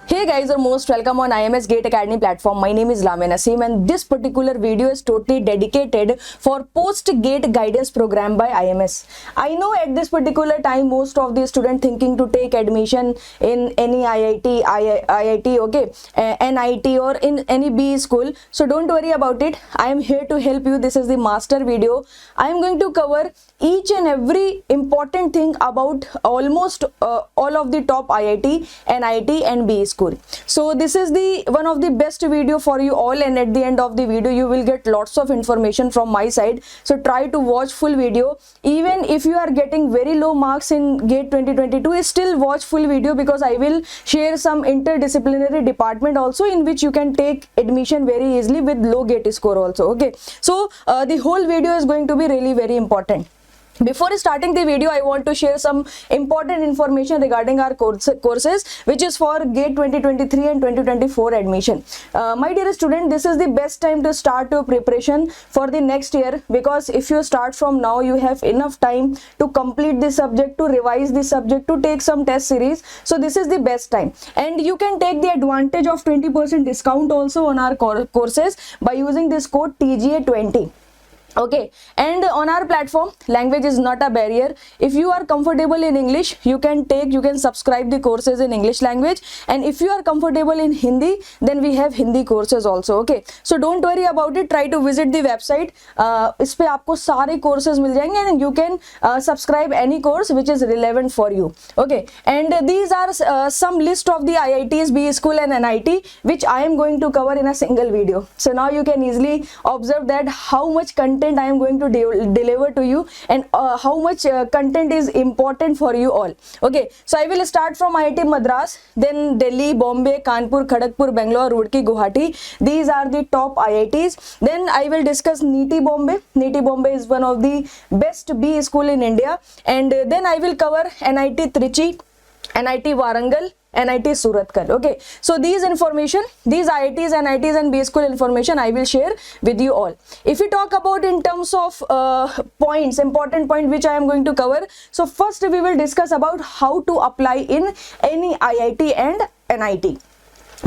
Hey guys, you're most welcome on IMS Gate Academy platform. My name is Lamia Naseem and this particular video is totally dedicated for post-GATE guidance program by IMS. I know at this particular time most of the students thinking to take admission in any IIT, okay, NIT or in any BE school. So don't worry about it. I am here to help you. This is the master video. I am going to cover each and every important thing about almost all of the top IIT, NIT and BE school. So this is the one of the best video for you all, and at the end of the video you will get lots of information from my side. So try to watch full video. Even if you are getting very low marks in GATE 2022, still watch full video, because I will share some interdisciplinary department also in which you can take admission very easily with low GATE score also. Okay, so the whole video is going to be really very important. Before starting the video, I want to share some important information regarding our courses, which is for GATE 2023 and 2024 admission. My dear student, this is the best time to start your preparation for the next year, because if you start from now, you have enough time to complete the subject, to revise the subject, to take some test series. So this is the best time, and you can take the advantage of 20% discount also on our courses by using this code TGA20. Okay, and on our platform, language is not a barrier. If you are comfortable in English, you can subscribe the courses in English language, and if you are comfortable in Hindi, then we have Hindi courses also. Okay, so don't worry about it. Try to visit the website. इस पे आपको सारे courses मिल जाएंगे, and you can subscribe any course which is relevant for you. Okay, and these are some list of the IITs, BE school and NIT which I am going to cover in a single video. So now you can easily observe that how much content I am going to deliver to you, and how much content is important for you all. Okay, so I will start from IIT Madras, then Delhi, Bombay, Kanpur, Kharagpur, Bangalore, Roorkee, Guwahati. These are the top IITs. Then I will discuss NITI Bombay. NITI Bombay is one of the best BE school in India, and then I will cover NIT Trichy, NIT Warangal, NIT Surathkal. Okay, so these information, these IITs, NITs and BE school information I will share with you all. If we talk about in terms of points, important point which I am going to cover, so first we will discuss about how to apply in any IIT and NIT,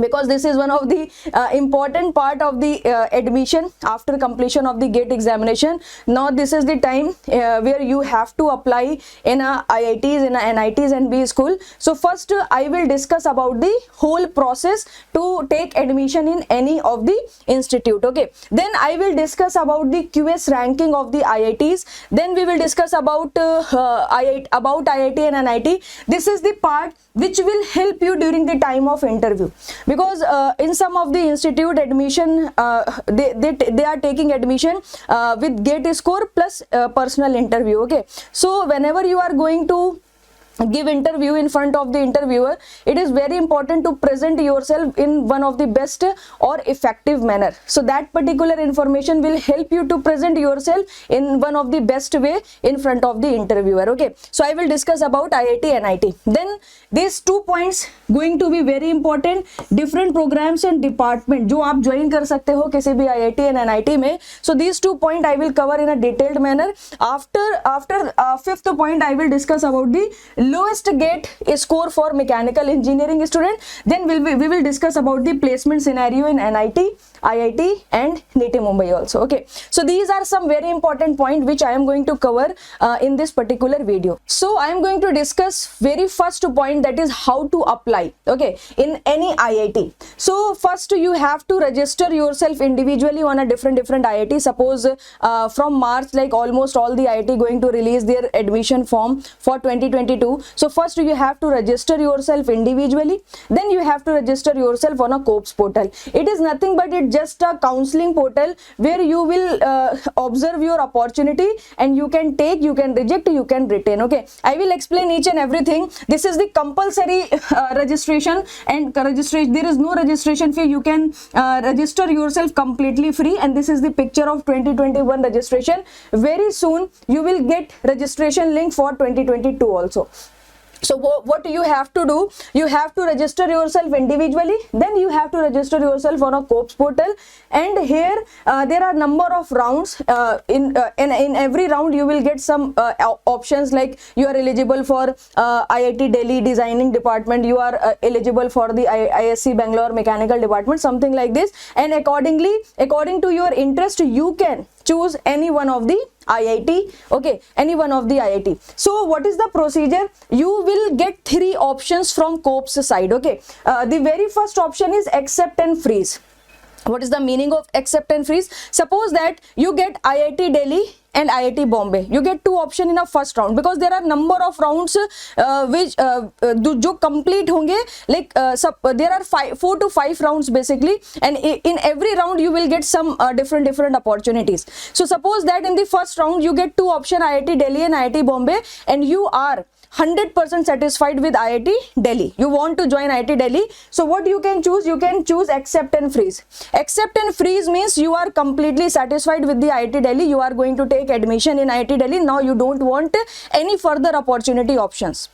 because this is one of the important part of the admission after completion of the GATE examination. Now this is the time where you have to apply in a IITs, in a NITs and BE school. So first I will discuss about the whole process to take admission in any of the institute. Okay, then I will discuss about the QS ranking of the IITs. Then we will discuss about IIT and NIT. This is the part which will help you during the time of interview, because in some of the institute admission they are taking admission with GATE score plus personal interview. Okay, so whenever you are going to give interview in front of the interviewer, it is very important to present yourself in one of the best or effective manner. So that particular information will help you to present yourself in one of the best way in front of the interviewer. Okay, so I will discuss about IIT and NIT. Then these 2 points going to be very important. Different programs and department जो आप join कर सकते हो किसी भी IIT and NIT में. So these 2 points I will cover in a detailed manner. After fifth point I will discuss about the lowest GATE score for mechanical engineering student. Then we will discuss about the placement scenario in NIT, IIT and NITI Mumbai also. Okay, so these are some very important points which I am going to cover in this particular video. So I am going to discuss very first point, that is how to apply, okay, in any IIT. So first you have to register yourself individually on a different IIT. Suppose from March, like almost all the IIT going to release their admission form for 2022. So first you have to register yourself individually, then you have to register yourself on a COPS portal. It is nothing but it's just a counseling portal where you will observe your opportunity and you can take, you can reject, you can retain. Okay, I will explain each and everything. This is the compulsory registration, and registration, there is no registration fee. You can register yourself completely free, and this is the picture of 2021 registration. Very soon you will get registration link for 2022 also. So what you have to do, you have to register yourself individually, then you have to register yourself on a COPS portal, and here there are number of rounds. In every round you will get some options, like you are eligible for IIT Delhi designing department, you are eligible for the ISC Bangalore mechanical department, something like this, and according to your interest you can choose any one of the IIT, okay, any one of the IIT. So what is the procedure? You will get three options from COPS side, okay. The very first option is accept and freeze. What is the meaning of accept and freeze? Suppose that you get IIT Delhi and IIT Bombay, you get two options in a first round, because there are number of rounds which जो complete होंगे, like there are 4 to 5 rounds basically, and in every round you will get some different opportunities. So suppose that in the first round you get two options, IIT Delhi and IIT Bombay, and you are 100% satisfied with IIT Delhi, you want to join IIT Delhi. So what you can choose? You can choose accept and freeze. Accept and freeze means you are completely satisfied with the IIT Delhi, you are going to take admission in IIT Delhi, now you don't want any further opportunity options.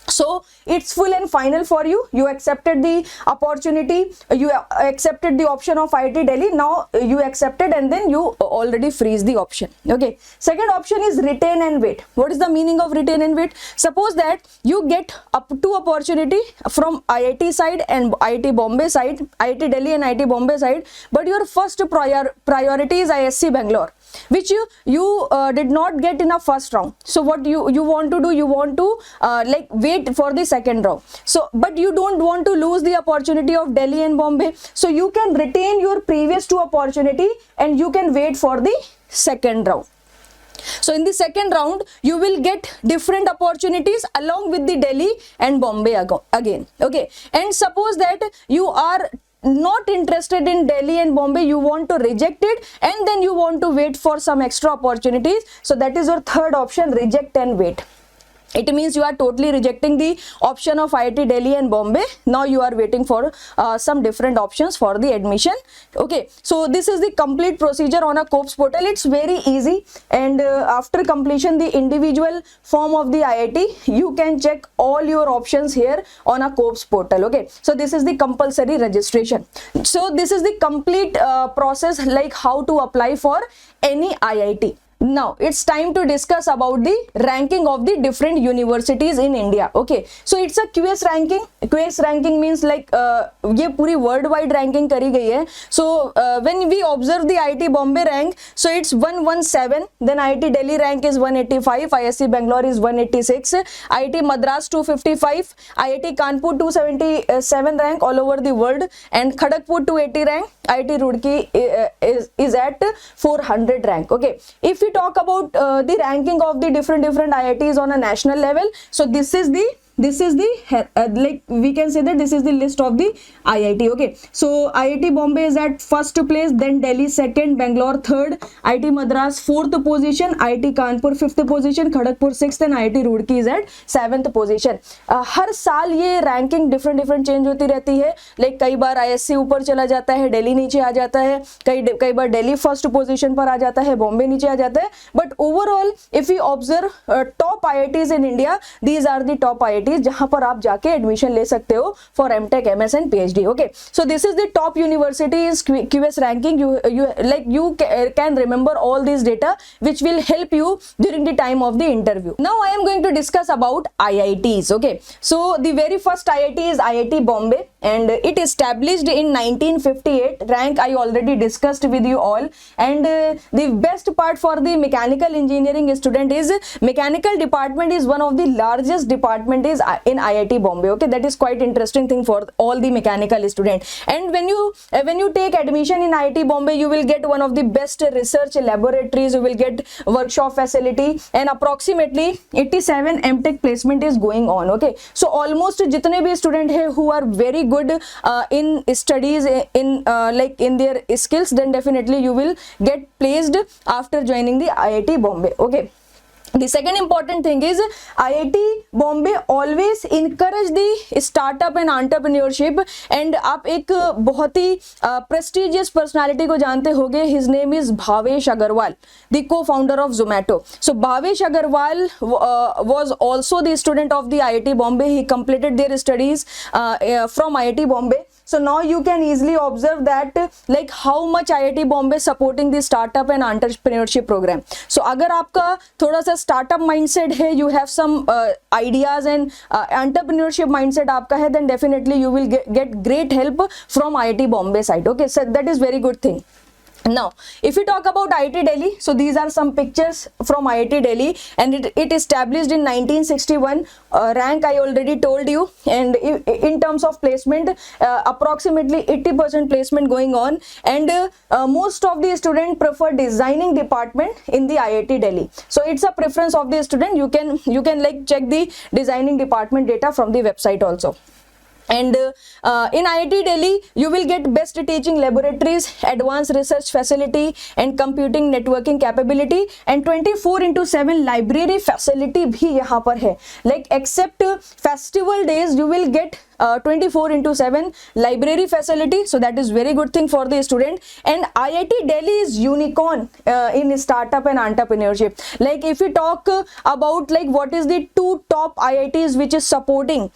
So it's full and final for you. You accepted the opportunity, you accepted the option of IIT Delhi, now you accepted and then you already freeze the option, okay. Second option is retain and wait. What is the meaning of retain and wait? Suppose that you get up to opportunity from IIT side and IIT Bombay side, IIT Delhi and IIT Bombay side, but your first priority is ISC Bangalore, which you did not get in a first round. So what you want to do, you want to like wait for the second round. So but you don't want to lose the opportunity of Delhi and Bombay, so you can retain your previous two opportunity and you can wait for the second round. So in the second round you will get different opportunities along with the Delhi and Bombay again, okay. And suppose that you are not interested in Delhi and Bombay, you want to reject it and then you want to wait for some extra opportunities. So that is your third option, reject and wait. It means you are totally rejecting the option of IIT Delhi and Bombay, now you are waiting for some different options for the admission, okay. So this is the complete procedure on a COPS portal. It's very easy, and after completion the individual form of the IIT, you can check all your options here on a COPS portal, okay. So this is the compulsory registration. So this is the complete process, like how to apply for any IIT. Now it's time to discuss about the ranking of the different universities in India, okay. So it's a QS ranking. QS ranking means like ये पूरी worldwide ranking करी गई है. So when we observe the IIT Bombay rank, so it's 117, then IIT Delhi rank is 185, ISC Bangalore is 186, IIT Madras 255, IIT Kanpur 277 rank all over the world, and Kharagpur 280 rank, IIT Roorkee is at 400 rank, okay. If we talk about the ranking of the different IITs on a national level, so this is the like we can say that this is the list of the IIT, okay. So IIT Bombay is at first place, then Delhi second, Bangalore third, IIT Madras fourth position, IIT Kanpur fifth position, Kharagpur sixth, and IIT Roorkee is at seventh position. हर साल ये ranking different change होती रहती है, like कई बार ISC ऊपर चला जाता है, दिल्ली नीचे आ जाता है, कई बार दिल्ली फर्स्ट पोजीशन पर आ जाता है, बॉम्बे नीचे आ जाता है, but overall if you observe top IITs in India, these are the top IITs जहां पर आप जाके एडमिशन ले सकते हो for MTech, MS and PhD, okay. So this is the top universities QS ranking. You can remember all these data which will help you during the time of the interview. Now I am going to discuss about IITs, okay. So the very first IIT is IIT Bombay, and it established in 1958. Rank I already discussed with you all, and the best part for the mechanical engineering student is mechanical department is one of the largest department is in IIT Bombay, okay. That is quite interesting thing for all the mechanical student. And when you take admission in IIT Bombay, you will get one of the best research laboratories, you will get workshop facility, and approximately 87 MTech placement is going on, okay. So almost जितने भी student है who are very good in studies in like in their skills, then definitely you will get placed after joining the IIT Bombay, okay. The second important thing is IIT Bombay always encourage the startup and entrepreneurship. And आप एक बहुत ही prestigious personality को जानते होंगे. His name is Bhavesh Agarwal, the co-founder of Zomato. So Bhavesh Agarwal was also the student of the IIT Bombay. He completed their studies from IIT Bombay. So now you can easily observe that like how much IIT Bombay supporting the startup and entrepreneurship program. So अगर आपका थोड़ा सा startup mindset है, you have some ideas and entrepreneurship mindset आपका है, then definitely you will get great help from IIT Bombay side. Okay, so that is very good thing. Now, if we talk about IIT Delhi, so these are some pictures from IIT Delhi, and it established in 1961. Rank I already told you, and in terms of placement, approximately 80% placement going on, and most of the students prefer designing department in the IIT Delhi. So it's a preference of the student. You can like check the designing department data from the website also. And in IIT Delhi, you will get best teaching laboratories, advanced research facility, and computing networking capability, and 24/7 library facility भी यहाँ पर है. Like except festival days, you will get 24/7 library facility. So that is very good thing for the student. And IIT Delhi is unicorn in startup and entrepreneurship. Like if we talk about like what is the two top IITs which is supporting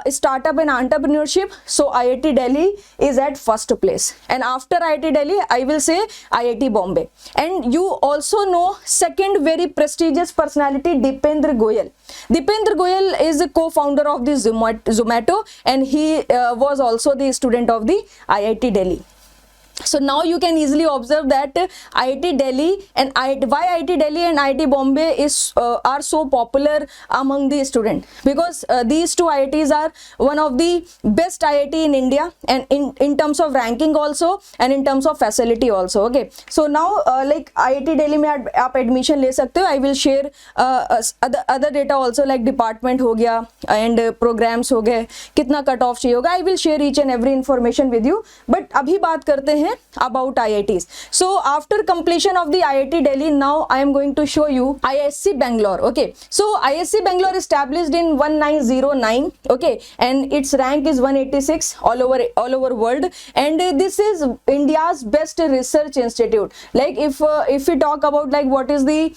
startup and entrepreneurship, so IIT Delhi is at first place, and after IIT Delhi I will say IIT Bombay. And you also know second very prestigious personality, Dipendra Goyal. Dipendra Goyal is a co-founder of the Zomato, and he was also the student of the IIT Delhi. So now you can easily observe that IIT Delhi and why IIT Delhi and IIT Bombay is are so popular among the student, because these two IITs are one of the best IIT in India, and in terms of ranking also, and in terms of facility also. Okay, so now like IIT Delhi में आप admission ले सकते हो. I will share other data also, like department हो गया and programs हो गए, कितना cut off चाहिए होगा. I will share each and every information with you. But अभी बात करते हैं about IITs. So after completion of the IIT Delhi, now I am going to show you ISC Bangalore. Okay, so ISC Bangalore established in 1909. Okay, and its rank is 186 all over world, and this is India's best research institute. Like if we talk about like what is the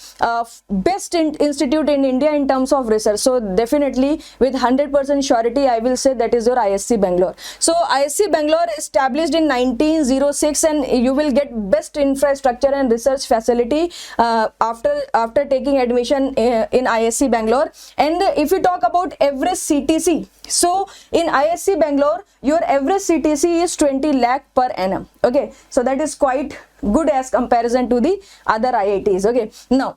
best institute in India in terms of research, so definitely with 100% surety I will say that is your ISC Bangalore. So ISC Bangalore established in 1906, and you will get best infrastructure and research facility after taking admission in ISC Bangalore. And if you talk about average CTC, so in ISC Bangalore your average CTC is 20 lakh per annum. Okay, so that is quite good as comparison to the other IITs. Okay, now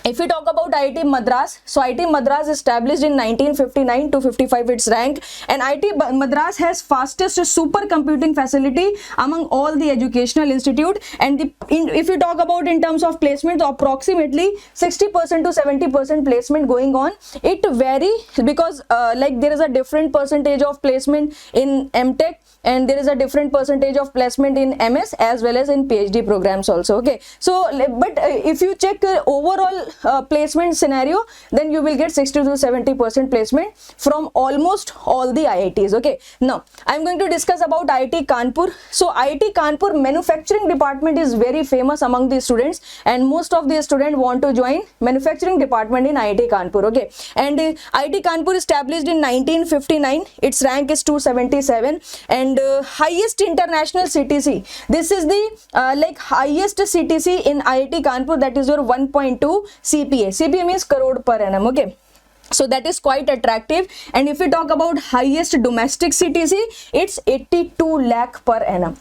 if we talk about IIT Madras, so IIT Madras established in 1959 to 55 its rank, and IIT Madras has fastest supercomputing facility among all the educational institute. And if you talk about in terms of placement, so approximately 60% to 70% placement going on. It vary because like there is a different percentage of placement in MTech, and there is a different percentage of placement in MS as well as in PhD programs also. Okay, so but if you check overall placement scenario, then you will get 60 to 70% placement from almost all the IITs. Okay, now I am going to discuss about IIT Kanpur. So IIT Kanpur manufacturing department is very famous among the students, and most of the students want to join manufacturing department in IIT Kanpur. Okay, and IIT Kanpur established in 1959. Its rank is 277, and highest international CTC. This is the like highest CTC in IIT Kanpur, that is your 1.2 CPA. CPA means crore per annum. Okay, so that is quite attractive. And if we talk about highest domestic CTC, it's 82 lakh per annum.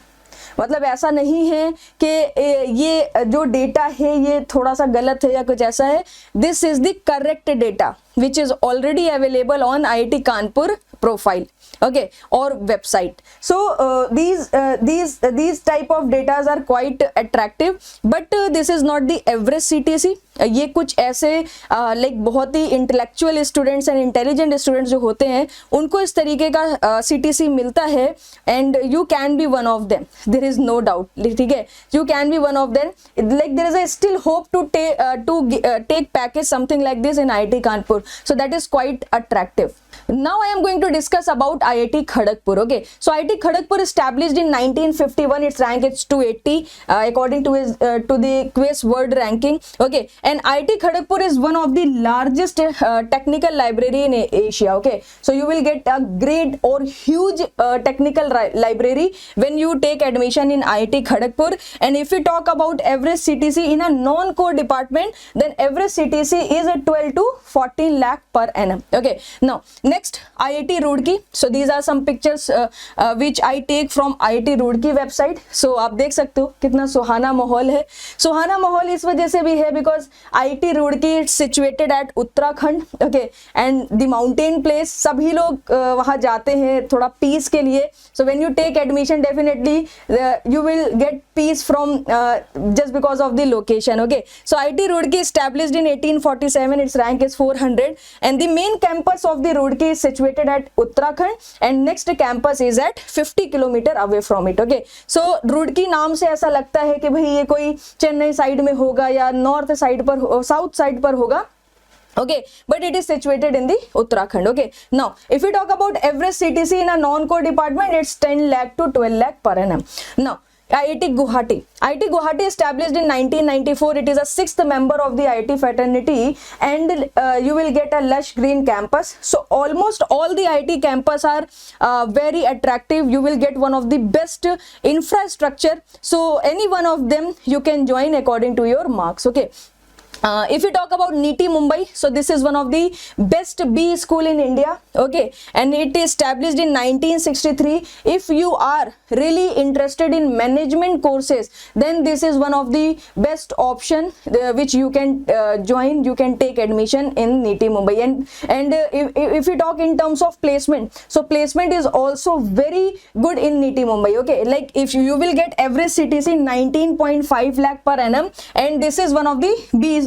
मतलब ऐसा नहीं है कि ये जो data है ये थोड़ा सा गलत है या कुछ ऐसा है. This is the correct data. which is already available on IIT Kanpur profile, okay, or website. So these type of data are quite attractive, but this is not the average CTC. ये कुछ ऐसे like बहुत ही intellectual students and intelligent students जो होते हैं उनको इस तरीके का CTC मिलता है, and you can be one of them, there is no doubt, ठीक है, you can be one of them, like there is a still hope to take package something like this in IIT Kanpur, so that is quite attractive. Now I am going to discuss about IIT Kharagpur. Okay, so IIT Kharagpur established in 1951. Its rank is 280 according to the Quiz World Ranking. Okay, and IIT Kharagpur is one of the largest technical library in Asia. Okay, so you will get a great or huge technical library when you take admission in IIT Kharagpur. And if we talk about average CTC in a non-core department, then average CTC is a 12 to 14 lakh per annum. Okay, now next IIT Roorkee. So these are some pictures which I take from IIT Roorkee website. So आप देख सकते हो कितना सुहाना माहौल है. सुहाना माहौल इस वजह से भी है because IIT Roorkee is situated at Uttarakhand, okay, and the mountain place, सभी लोग वहाँ जाते हैं थोड़ा पीस के लिए. So when you take admission, definitely you will get peace from just because of the location. Okay, so IIT Roorkee established in 1847. Its rank is 400, and the main campus of the Roorkee is situated at Uttarakhand, and next campus is at 50 kilometer away from it. Okay, so Roorkee नाम से ऐसा लगता है कि भाई ये कोई Chennai side में होगा या नॉर्थ साइड पर, साउथ साइड पर होगा. Okay, but it is situated in the Uttarakhand. Okay, now if we talk about average CTC in a non-core department, it's 10 lakh to 12 lakh per annum. Now IIT Guwahati. IIT Guwahati established in 1994. It is a 6th member of the IIT fraternity, and you will get a lush green campus. So almost all the IIT campus are very attractive. You will get one of the best infrastructure. So any one of them you can join according to your marks. Okay. If you talk about NITI Mumbai, so this is one of the best B school in India. Okay, and it is established in 1963. If you are really interested in management courses, then this is one of the best option which you can join. You can take admission in NITI Mumbai. And if you talk in terms of placement, so placement is also very good in NITI Mumbai. Okay, like if you will get average CTC 19.5 lakh per annum, and this is one of the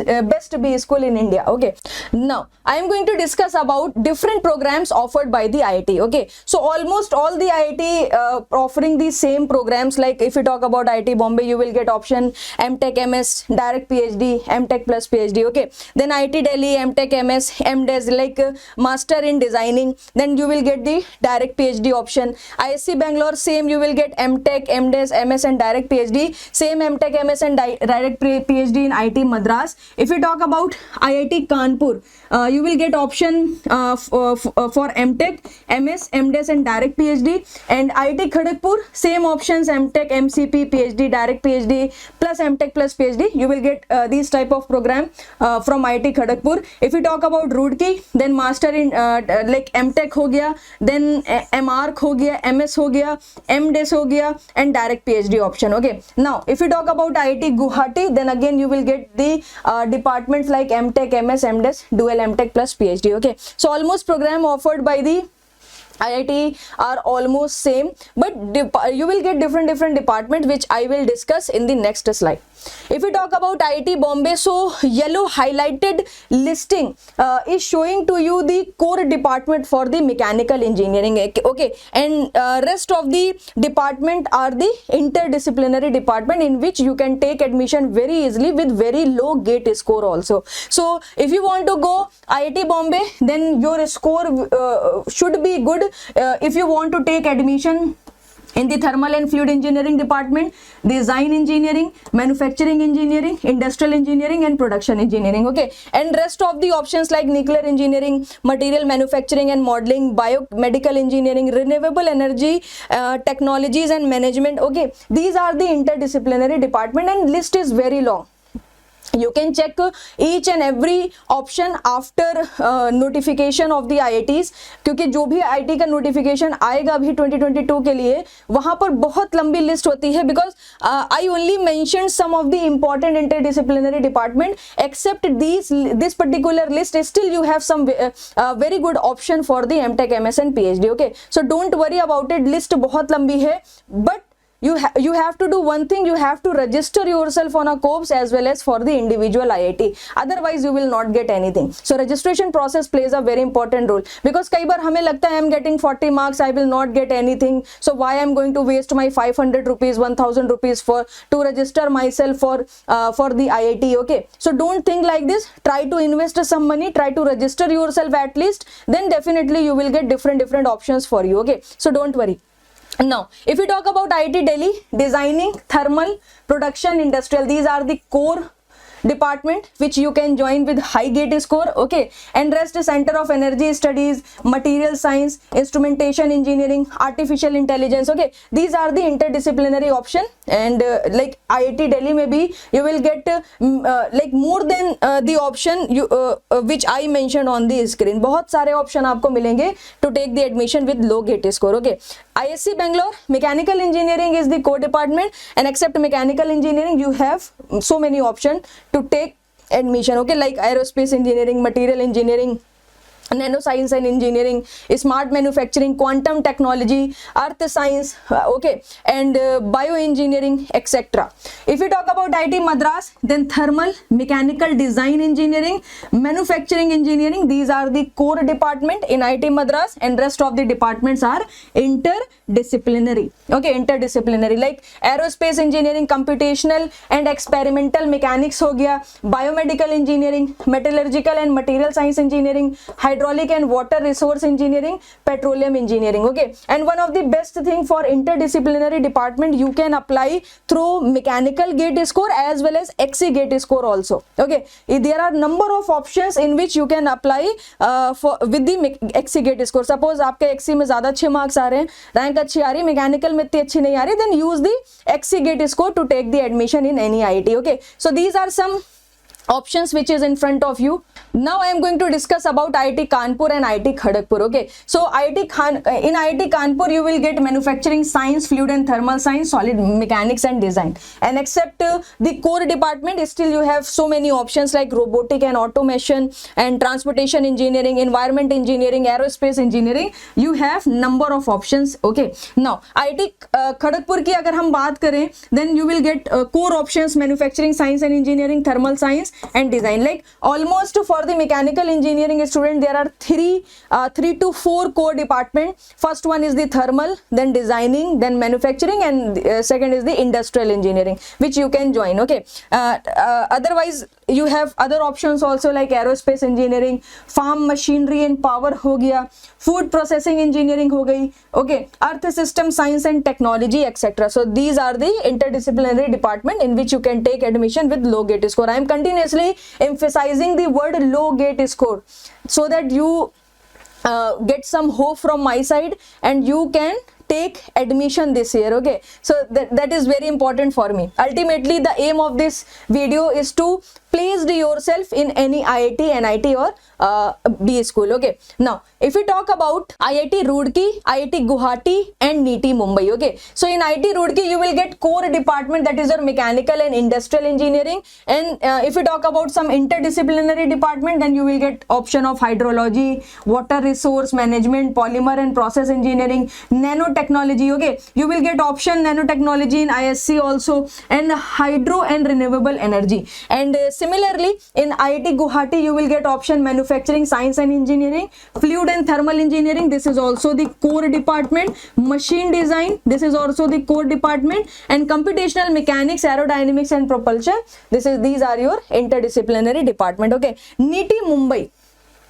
best B school in India. Okay, now I am going to discuss about different programs offered by the IIT. Okay, so almost all the IIT offering the same programs. Like if you talk about IIT Bombay, you will get option MTech MS, direct PhD, MTech plus PhD. Okay, then IIT Delhi, MTech MS, MDes, like master in designing, then you will get the direct PhD option. ISC Bangalore, same, you will get MTech, MDes, MS and direct PhD. Same MTech MS and direct PhD in IIT Madras. If we talk about IIT Kanpur, you will get option for MTech, MS, MDes and direct PhD. And IIT Kharagpur, same options, MTech, MCP, PhD, direct PhD plus MTech plus PhD. You will get these type of program from IIT Kharagpur. If we talk about Roorkee, then master in like MTech हो गया, then MArch हो गया, MS हो गया, MDes हो गया, and direct PhD option. Okay, now if we talk about IIT Guwahati, then again you will get the departments like MTech, MS, MDes, dual MTech plus PhD. Okay, so almost program offered by the IIT are almost same, but you will get different departments which I will discuss in the next slide. If we talk about IIT Bombay, so yellow highlighted listing is showing to you the core department for the mechanical engineering. Okay, and rest of the department are the interdisciplinary department in which you can take admission very easily with very low gate score also. So if you want to go IIT Bombay, then your score should be good. If you want to take admission in the thermal and fluid engineering department, design engineering, manufacturing engineering, industrial engineering and production engineering. Okay, and rest of the options like nuclear engineering, material manufacturing and modeling, biomedical engineering, renewable energy technologies and management. Okay, these are the interdisciplinary department, and list is very long. You can check each and every option after notification of the IITs, क्योंकि जो भी IIT का notification आएगा अभी 2022 के लिए वहां पर बहुत लंबी लिस्ट होती है, because I only mention some of the important interdisciplinary department, except this particular list still you have some very good option for the MTech, MS and PhD. Okay, so don't worry about it, list बहुत लंबी है, but you have to do one thing, you have to register yourself on a COPS as well as for the individual IIT, otherwise you will not get anything. So registration process plays a very important role, because कई बार हमें लगता है I'm getting 40 marks, I will not get anything, so why I'm going to waste my 500 rupees 1000 rupees to register myself for the IIT. Okay, so don't think like this, try to invest some money, try to register yourself at least, then definitely you will get different options for you. Okay, so don't worry. Now, if we talk about IIT Delhi, designing, thermal, production, industrial, these are the core department which you can join with high gate score. Okay, and rest center of energy studies, material science, instrumentation engineering, artificial intelligence. Okay, these are the interdisciplinary option, and like IIT Delhi maybe you will get like more than the option which I mentioned on the screen. बहुत सारे option आपको मिलेंगे to take the admission with low gate score. Okay, ISC Bangalore, mechanical engineering is the core department, and except mechanical engineering you have so many options to take admission. Okay, like aerospace engineering, material engineering, nano science and engineering, smart manufacturing, quantum technology, earth science, okay, and bioengineering, etc. If we talk about IIT Madras, then thermal, mechanical design engineering, manufacturing engineering, these are the core department in IIT Madras, and rest of the departments are interdisciplinary. Okay, interdisciplinary, like aerospace engineering, computational and experimental mechanics हो गया, biomedical engineering, metallurgical and material science engineering, hydraulic and water resource engineering, petroleum engineering. Okay, and one of the best thing for interdisciplinary department, you can apply through mechanical gate score as well as XC gate score also. Okay, there are number of options in which you can apply for with the XC gate score. Suppose आपके XC में ज्यादा अच्छे marks आ रहे हैं, rank अच्छी आ रही है, mechanical में इतनी अच्छी नहीं आ रही, then use the XC gate score to take the admission in any IIT. Okay, so these are some options which is in front of you. Now I am going to discuss about IIT Kanpur and IIT Kharagpur. Okay, so in IIT Kanpur you will get manufacturing science, fluid and thermal science, solid mechanics and design, and except the core department, still you have so many options like robotic and automation and transportation engineering, environment engineering, aerospace engineering, you have number of options. Okay, now IIT Kharagpur की अगर हम बात करें, then you will get core options, manufacturing science and engineering, thermal science and design. Like almost for the mechanical engineering student, there are three to four core department. First one is the thermal, then designing, then manufacturing, and second is the industrial engineering, which you can join. Okay, otherwise you have other options also like aerospace engineering, farm machinery and power हो गया, food processing engineering हो गई, okay, earth system science and technology, etc. So these are the interdisciplinary department in which you can take admission with low gate score. I am continuously emphasizing the word low gate score so that you get some hope from my side and you can take admission this year. Okay, so that is very important for me. Ultimately the aim of this video is to place yourself in any IIT, NIT or B school. Okay, now if we talk about IIT Roorkee, IIT Guwahati and NITI Mumbai. Okay, so in IIT Roorkee you will get core department, that is your mechanical and industrial engineering, and if we talk about some interdisciplinary department, then you will get option of hydrology, water resource management, polymer and process engineering, nanotechnology. Okay, you will get option nanotechnology in ISC also, and hydro and renewable energy. And similarly in IIT Guwahati you will get option manufacturing science and engineering, fluid and thermal engineering, this is also the core department, machine design, this is also the core department, and computational mechanics, aerodynamics and propulsion, these are your interdisciplinary department. Okay, NITI Mumbai.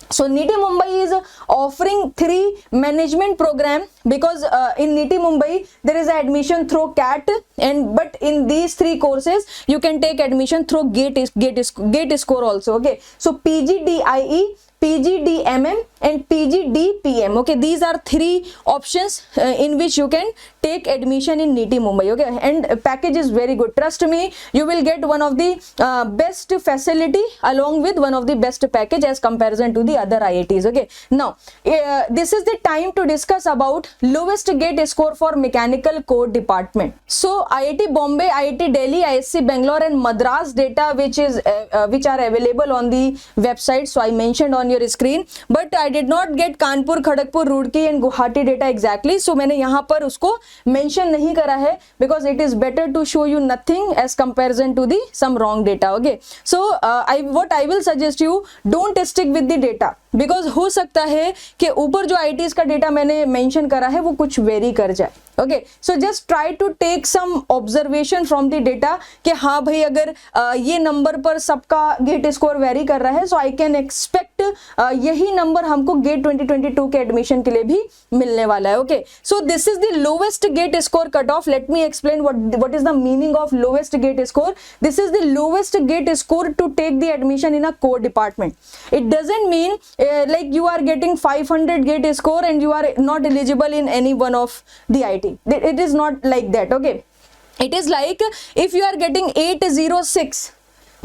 So NITI Mumbai is offering 3 management program, because in NITI Mumbai there is admission through CAT, but in these 3 courses you can take admission through gate score also. Okay, so PGDIE, PGDMM and PGD PM. Okay, these are three options in which you can take admission in NITI Mumbai. Okay, and package is very good. Trust me, you will get one of the best facility along with one of the best package as comparison to the other IITs. Okay, now this is the time to discuss about lowest gate score for mechanical core department. So IIT Bombay, IIT Delhi, ISC Bangalore and Madras data which are available on the website. So I mentioned on your screen, but I did not get Kanpur, Kharagpur, Roorkee and Guwahati data exactly. So मैंने यहाँ पर उसको mention नहीं करा है because it is better to show you nothing as comparison to the some wrong data. Okay, so what I will suggest you, don't stick with the data because हो सकता है कि ऊपर जो IITs का डेटा मैंने mention करा है वो कुछ वेरी कर जाए. Okay, so just try to take some observation from the data कि हाँ भाई अगर ये नंबर पर सबका गेट स्कोर वेरी कर रहा है, सो आई कैन एक्सपेक्ट यही नंबर हमको गेट 2022 के एडमिशन के लिए भी मिलने वाला है. Okay, so this is the lowest GATE score cut off. Let me explain what is the meaning of lowest GATE score. This is the lowest GATE score to take the admission in a core department. It doesn't mean like you are getting 500 gate score and you are not eligible in any one of the IT. It is not like that. Okay, it is like if you are getting 806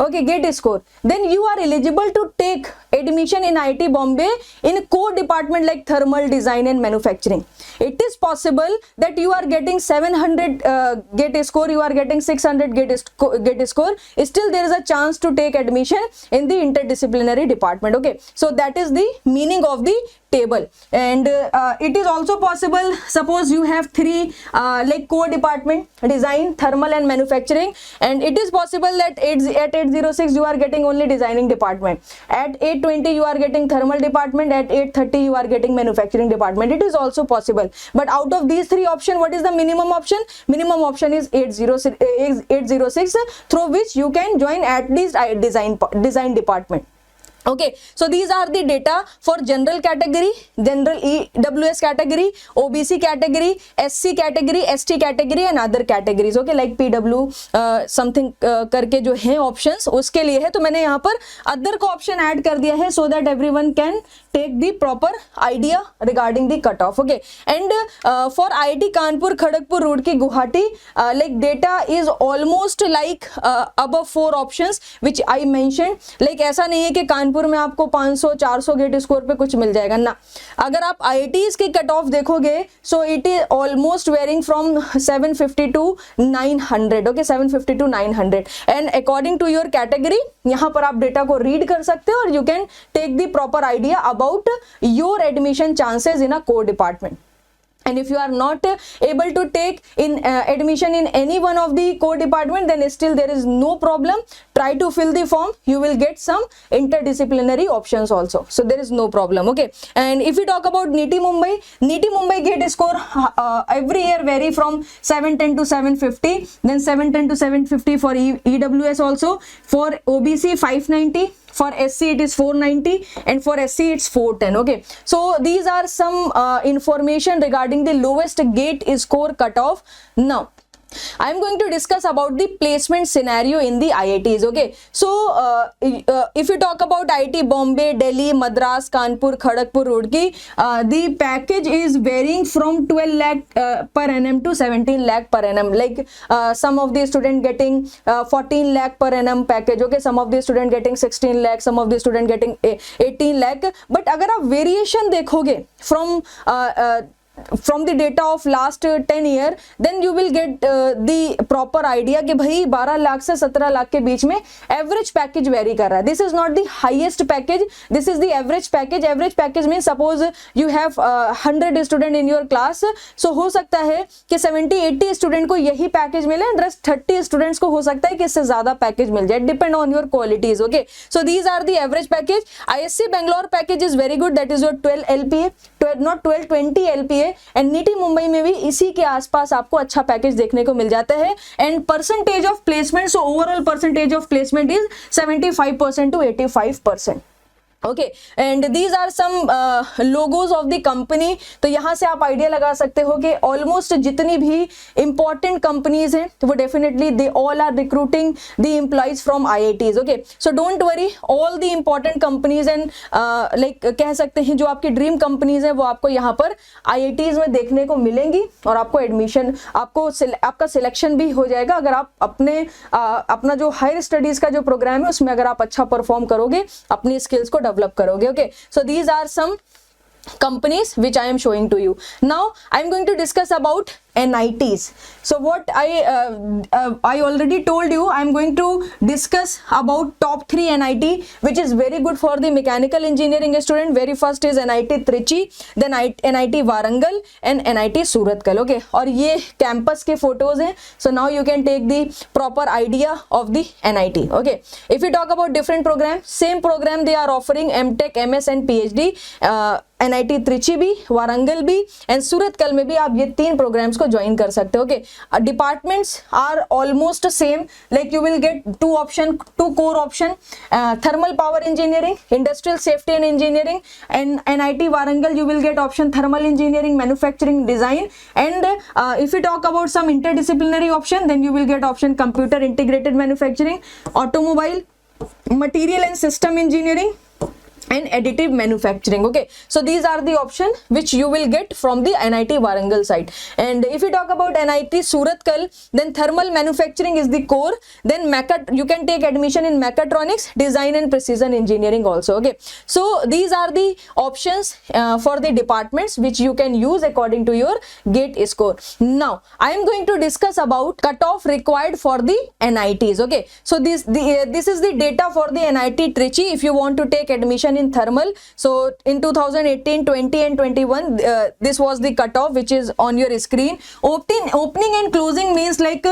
okay gate score, then you are eligible to take admission in IIT Bombay in core department like thermal design and manufacturing. It is possible that you are getting 700 gate score, you are getting 600 gate score, still there is a chance to take admission in the interdisciplinary department. Okay, so that is the meaning of the table. And it is also possible, suppose you have three like core department, design, thermal and manufacturing, and it is possible that at 806 you are getting only designing department, at 820 you are getting thermal department, at 830 you are getting manufacturing department. It is also possible, but out of these three options, what is the minimum option? Minimum option is 806 through which you can join at least design department. Okay, so these are the data for general category, general EWS category, OBC category, SC category, ST category and other categories. Okay, like PW something करके जो है options उसके लिए है, तो मैंने यहाँ पर other को option add कर दिया है so that everyone can take the proper idea regarding the cutoff. Okay, and for IIT Kanpur, Kharagpur, Roorkee, Guwahati, like data is almost like above 4 options which I mentioned. Like ऐसा नहीं है कि कानपुर में आपको 500-400 gate score पे कुछ मिल जाएगा ना. अगर आप IITs की कट ऑफ देखोगे, so it is almost varying from 750 to 900. Okay, 750 to 900 and according to your category यहाँ पर आप डेटा को रीड कर सकते हो और you can take the proper idea about your admission chances in a core department. And if you are not able to take in admission in any one of the core department, then still there is no problem. Try to fill the form. You will get some interdisciplinary options also. So there is no problem. Okay. And if we talk about NITI Mumbai gate score every year vary from 710 to 750. Then 710 to 750 for EWS also. For OBC 590. For SC it is 490 and for SC it's 410. Okay, so these are some information regarding the lowest gate score cutoff. Now I am going to discuss about the placement scenario in the IITs. Okay, so if you talk about IIT Bombay, Delhi, Madras, Kanpur, Kharagpur, Roorkee, the package is varying from 12 lakh per annum to 17 lakh per annum. Like some of the student getting 14 lakh per annum package. Okay, some of the student getting 16 lakh, some of the student getting 18 lakh. But अगर आप variation देखोगे from the data of last 10 year, then you will get the proper idea कि भाई 12 लाख से 17 लाख के बीच में average package vary कर रहा है. This is not the highest package, this is the average package. Average package means suppose you have 100 student in your class, so हो सकता है कि 70-80 student को यही package मिले and rest 30 students को हो सकता है कि इससे ज़्यादा package मिल जाए, depend on your qualities. Okay, so these are the average package. ISC Bangalore package is very good, that is your 12 LPA, not 12, 20 LPA. And neat Mumbai में भी इसी के आसपास आपको अच्छा पैकेज देखने को मिल जाता है. And percentage of placement, so overall percentage of placement is 75% to 85%. Okay, and these are some logos of the company. तो यहाँ से आप आइडिया लगा सकते हो कि ऑलमोस्ट जितनी भी इंपॉर्टेंट कंपनीज हैं तो वो definitely they all are recruiting the employees from IITs। Okay, so don't worry, all the important companies and like कह सकते हैं जो आपकी ड्रीम कंपनीज हैं वो आपको यहाँ पर IITs में देखने को मिलेंगी और आपको एडमिशन, आपका सिलेक्शन भी हो जाएगा अगर आप अपना जो हायर स्टडीज का जो प्रोग्राम है उसमें अगर आप अच्छा परफॉर्म करोगे, अपनी स्किल्स को डेवलप करोगे। Okay, so these are some companies which I am showing to you. Now I am going to discuss about NITs. So what I already told you, I am going to discuss about top 3 NIT which is very good for the mechanical engineering student. Very first is NIT Trichy, then NIT Warangal and NIT Surathkal. Okay, और ये campus के photos हैं, so now you can take the proper idea of the NIT. Okay, if we talk about different program, same program they are offering MTech, MS and PhD. NIT Trichy भी, वारंगल भी and Surathkal में भी आप ये 3 programmes को join कर सकते हो। Okay, departments are almost same, like you will get 2 core option, thermal power engineering, industrial safety and engineering, and NIT Warangal you will get option thermal engineering, manufacturing design, and if you talk about some interdisciplinary option, then you will get option computer integrated manufacturing, automobile, material and system engineering and additive manufacturing. Okay, so these are the option which you will get from the NIT Warangal side. And if you talk about NIT Surathkal, then thermal manufacturing is the core, then you can take admission in mechatronics, design and precision engineering also. Okay, so these are the options for the departments which you can use according to your GATE score. Now I am going to discuss about cutoff required for the NITs. Okay, so this is the data for the NIT Trichy if you want to take admission in thermal. So in 2018, 20 and 21 this was the cutoff which is on your screen. Opening and closing means like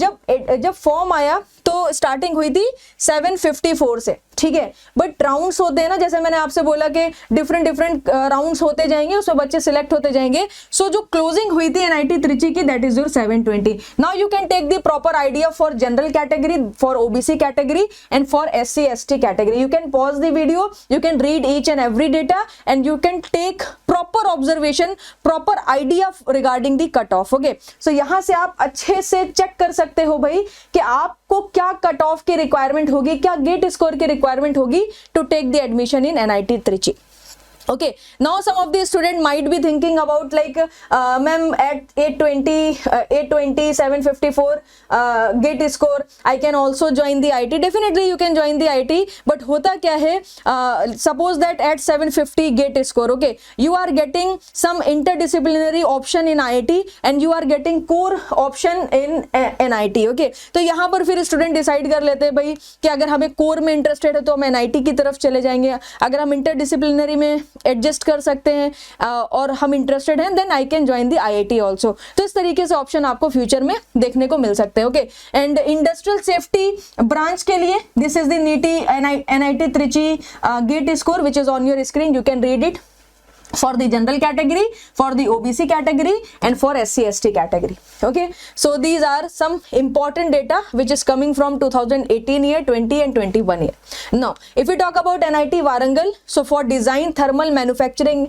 जब form आया तो starting हुई थी 754 से, ठीक है, but rounds होते हैं ना, जैसे मैंने आपसे बोला कि डिफरेंट राउंड्स होते जाएंगे, उसमें बच्चे सिलेक्ट होते जाएंगे। सो जो क्लोजिंग हुई थी NIT त्रिची की, that is your 720. Now you can take the proper idea for general category, for OBC category and for SC ST category. You can pause the video, you can read each and every data and you can take proper observation, proper idea regarding the cutoff. Okay, so यहाँ से आप अच्छे से check कर सकते हो भाई कि आपको क्या कट ऑफ की रिक्वायरमेंट होगी, क्या गेट स्कोर की रिक्वायरमेंट होगी to take the admission in NIT Trichy. Okay, now some of the student might be thinking about like ma'am at 820 754 gate score I can also join the IT. Definitely you can join the IT, but होता क्या है, suppose that at 750 gate score, okay, you are getting some interdisciplinary option in IIT and you are getting core option in NIT. Okay, तो यहाँ पर फिर student decide कर लेते हैं भाई कि अगर हमें कोर में इंटरेस्टेड है तो हम NIT की तरफ चले जाएंगे, अगर हम इंटरडिसिप्लिनरी में एडजस्ट कर सकते हैं और हम इंटरेस्टेड हैं then I can join the IIT also. तो इस तरीके से ऑप्शन आपको फ्यूचर में देखने को मिल सकते हैं. Okay, and industrial safety branch के लिए this is the NIT Trichy gate score which is on your screen. You can read it for the general category, for the OBC category and for SC ST category. Okay, so these are some important data which is coming from 2018 year, 20 and 21 year. Now if we talk about NIT Warangal, so for design, thermal, manufacturing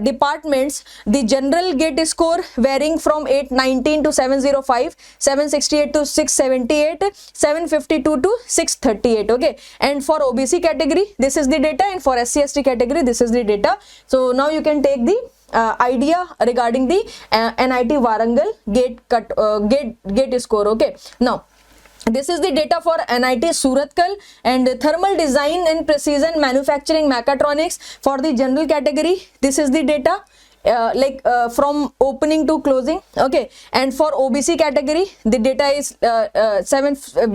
departments, the general gate score varying from 819 to 705, 768 to 678, 752 to 638. Okay, and for OBC category this is the data and for SC ST category this is the data. So now you can take the idea regarding the NIT Warangal gate score. Okay, now this is the data for NIT Surathkal and thermal design and precision manufacturing mechatronics for the general category. This is the data from opening to closing. Okay, and for OBC category the data is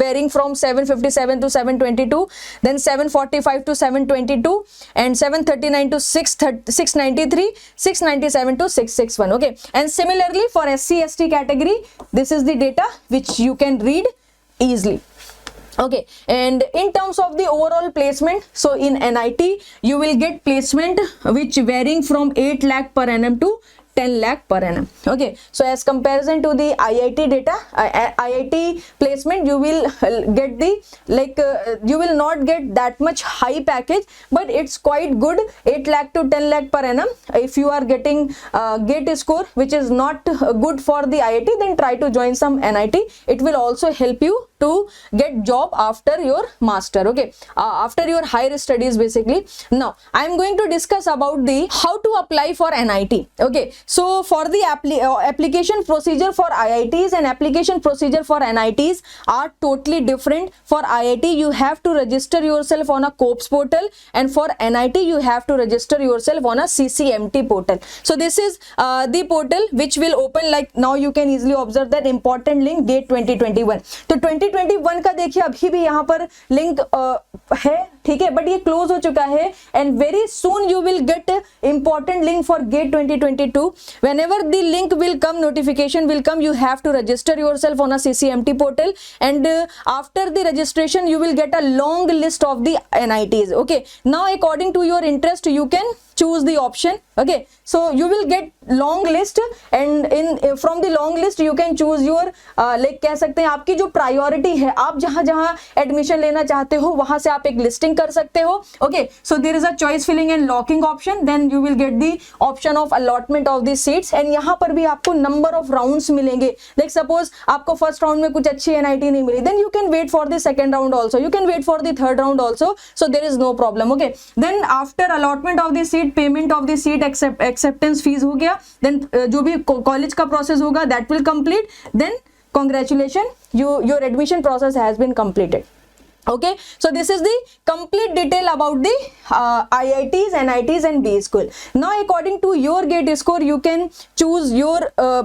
varying from 757 to 722, then 745 to 722 and 739 to 693, 697 to 661. Okay, and similarly for SC ST category this is the data which you can read easily. Okay, and in terms of the overall placement, so in NIT you will get placement which varying from 8 lakh per annum to 10 lakh per annum. Okay, so as comparison to the IIT data, IIT placement, you will get the you will not get that much high package, but it's quite good, 8 lakh to 10 lakh per annum. If you are getting GATE score which is not good for the IIT, then try to join some NIT. It will also help you to get job after your master. Okay, after your higher studies basically. Now I am going to discuss about the how to apply for NIT. Okay, so for the application procedure for IITs and application procedure for NITs are totally different. For IIT you have to register yourself on a COPS portal, and for NIT you have to register yourself on a CCMT portal. So this is the portal which will open, like now you can easily observe that important link GATE 2021. तो 2021 का देखिए अभी भी यहाँ पर link है, ठीक है, बट ये क्लोज हो चुका है, and very soon you will gate important link for GATE 2022. Whenever the link will come, notification will come, you have to register yourself on a CCMT portal, and after the registration you will get a long list of the NITs. Okay, now according to your interest you can choose the option. Okay, so you will get long list, and in from the long list you can choose your like कह सकते हैं आपकी जो priority है, आप जहां जहां admission लेना चाहते हो वहां से आप एक लिस्टिंग कर सकते हो. Okay, so there is a choice filling and locking option, then you will get the option of allotment of the seats, and यहाँ पर भी आपको नंबर ऑफ राउंड्स मिलेंगे. लाइक सपोज आपको फर्स्ट राउंड में कुछ अच्छी NIT नहीं मिली, then you can wait for the second round also, you can wait for the third round also, so there is no problem. Okay, then after allotment of the seat, payment of the seat, acceptance fees हो गया, then जो भी college का process होगा that will complete, then congratulations, your admission process has been completed. Okay, so this is the complete detail about the IITs, NITs and B school. Now according to your GATE score you can choose your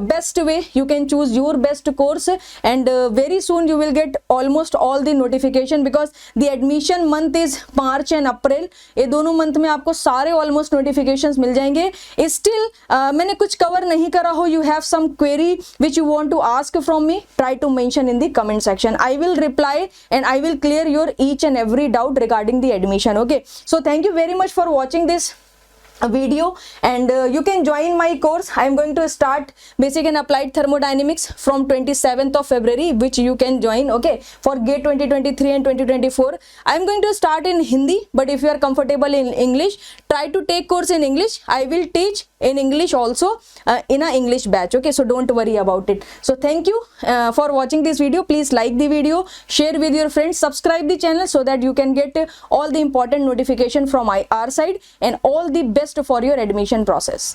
best way, you can choose your best course, and very soon you will get almost all the notification, because the admission month is March and April. ये दोनों month में आपको सारे almost notifications मिल जाएंगे. Still मैंने कुछ cover नहीं करा हो, you have some query which you want to ask from me, try to mention in the comment section. I will reply and I will clear your each and every doubt regarding the admission. Okay, so thank you very much for watching this video, and you can join my course. I am going to start basic and applied thermodynamics from 27th of February, which you can join. Okay, for GATE 2023 and 2024 I am going to start in Hindi, but if you are comfortable in English, try to take course in English. I will teach in English also in a English batch. Okay, so don't worry about it. So thank you for watching this video. Please like the video, share with your friends, subscribe the channel so that you can get all the important notification from our side, and all the best for your admission process.